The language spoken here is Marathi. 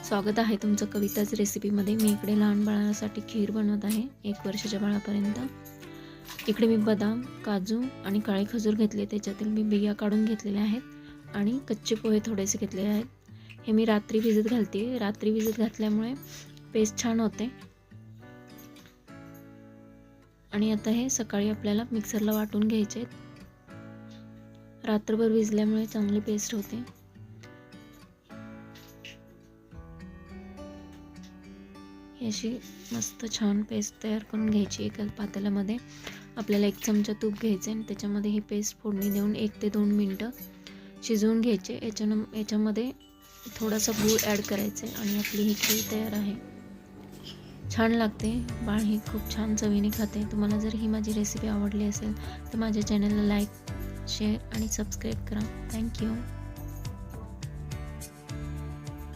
स्वागत आहे तुमचं कविताच रेसिपीमध्ये। मी इकडे लहान बाळासाठी खीर बनवत आहे 1 वर्षाच्या बाळापर्यंत। इकडे मी बदाम, काजू आणि काळे खजूर घेतले, त्याच्यातील मी बिया काढून घेतलेल्या आहेत आणि कच्चे पोहे थोडेसे घेतलेले आहेत। हे मी रात्री भिजत घालते। रात्री भिजत घातल्यामुळे पेस्ट छान होते आणि आता हे सकाळी आपल्याला मिक्सरला वाटून घ्यायचे। रात्रभर भिजल्यामुळे चांगली पेस्ट होते। अशी मस्त छान पेस्ट तयार करून घ्यायची। एका पातेल्यामध्ये आपल्याला 1 चमचा तूप घ्यायचे आणि त्याच्यामध्ये ही पेस्ट फोडणी देऊन 1 ते 2 मिनिटं शिजवून घ्यायचे। याच्यामध्ये थोडासा गूळ ॲड करायचे आणि आपली ही खीर तयार आहे। छान लागते, बाळ ही खूप छान चवीने खाते। तुम्हाला जर ही माझी रेसिपी आवडली असेल तर माझ्या चॅनलला लाईक, शेअर आणि सबस्क्राईब करा। थँक्यू।